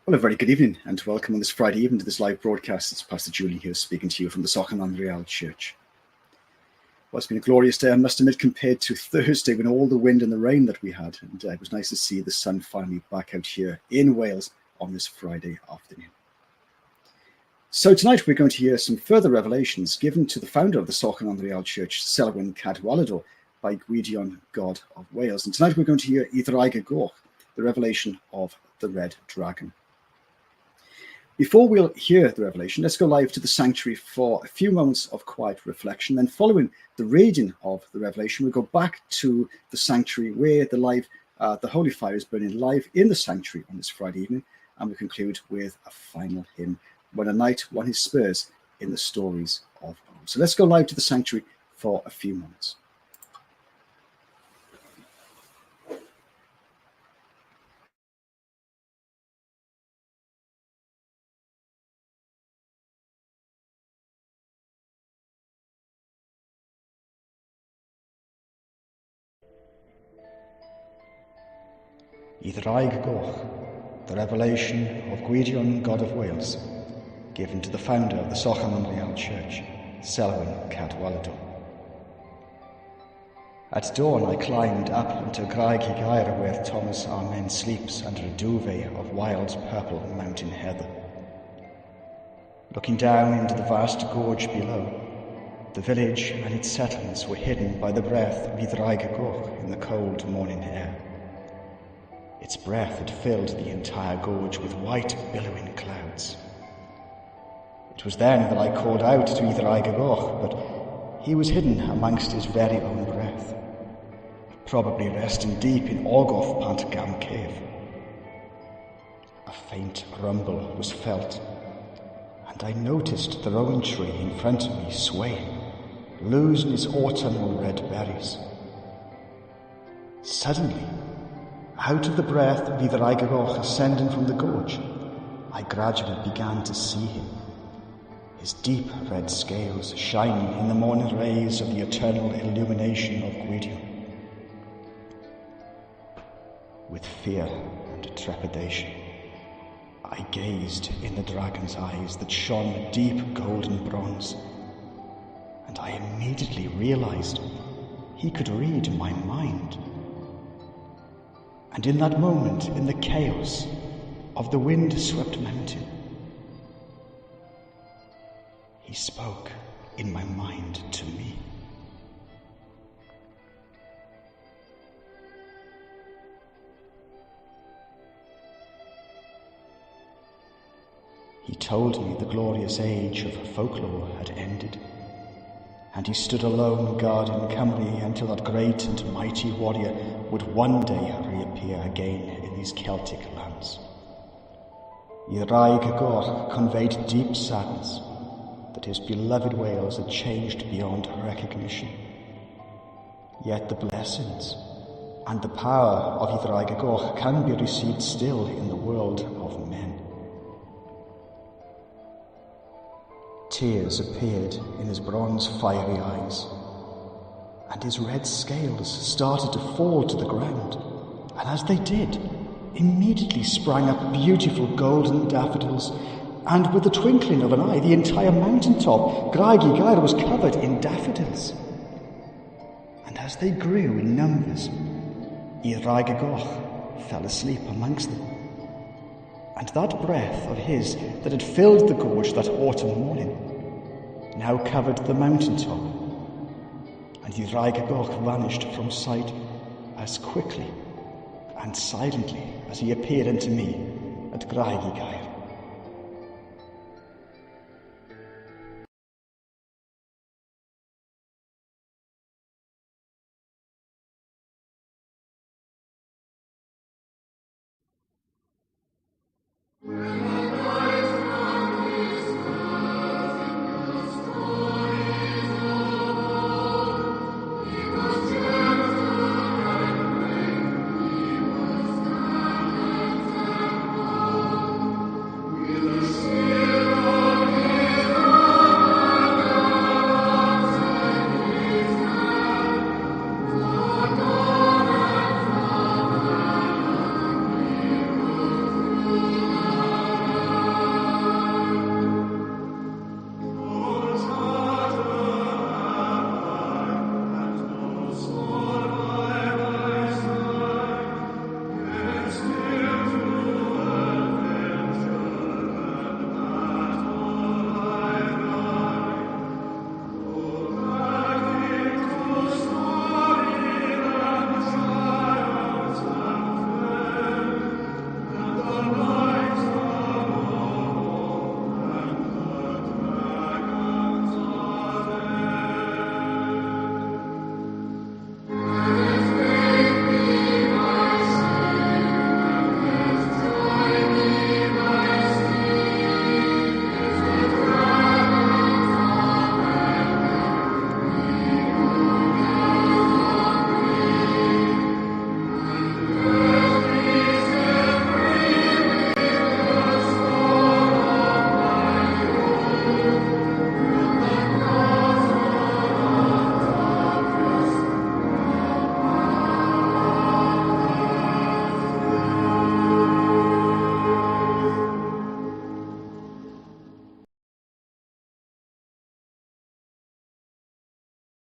Well, a very good evening and welcome on this Friday evening to this live broadcast. It's Pastor Julian here speaking to you from the Sochanan Real Church. Well, it's been a glorious day, I must admit, compared to Thursday when all the wind and the rain that we had. And it was nice to see the sun finally back out here in Wales on this Friday afternoon. So tonight we're going to hear some further revelations given to the founder of the Sochanan Real Church, Selwyn Cadwaladr, by Gwydion, God of Wales. And tonight we're going to hear Idraig y Goch, the revelation of the Red Dragon. Before we'll hear the revelation, let's go live to the sanctuary for a few moments of quiet reflection. Then following the reading of the revelation, we'll go back to the sanctuary where the holy fire is burning live in the sanctuary on this Friday evening. And we conclude with a final hymn, When a Knight Won His Spurs in the Stories of Rome. So let's go live to the sanctuary for a few moments. Idraig y Goch, the revelation of Gwydion, God of Wales, given to the founder of the Sochanan Real Church, Selwyn Cadwaladr. At dawn I climbed up into Graig y Gair where Thomas Amen sleeps under a duvet of wild purple mountain heather. Looking down into the vast gorge below, the village and its settlements were hidden by the breath of Idraig y Goch in the cold morning air. Its breath had filled the entire gorge with white, billowing clouds. It was then that I called out to Idraig y Goch, but he was hidden amongst his very own breath, probably resting deep in Orgoth Pant Gam cave. A faint rumble was felt, and I noticed the rowan tree in front of me swaying, losing its autumnal red berries. Suddenly, out of the breath of Idraig y Goch ascending from the gorge, I gradually began to see him, his deep red scales shining in the morning rays of the eternal illumination of Gwydion. With fear and trepidation, I gazed in the dragon's eyes that shone deep golden bronze, and I immediately realized he could read my mind. And in that moment, in the chaos of the wind-swept mountain, he spoke in my mind to me. He told me the glorious age of folklore had ended, and he stood alone guarding Cymru until that great and mighty warrior would one day reappear again in these Celtic lands. Idraig y Goch conveyed deep sadness that his beloved Wales had changed beyond recognition. Yet the blessings and the power of Idraig y Goch can be received still in the world of men. Tears appeared in his bronze fiery eyes, and his red scales started to fall to the ground, and as they did, immediately sprang up beautiful golden daffodils, and with the twinkling of an eye, the entire mountaintop, Graig y Gair, was covered in daffodils. And as they grew in numbers, Idraig y Goch fell asleep amongst them. And that breath of his that had filled the gorge that autumn morning now covered the mountaintop, and Idraig y Goch vanished from sight as quickly and silently as he appeared unto me at Graig y Gair.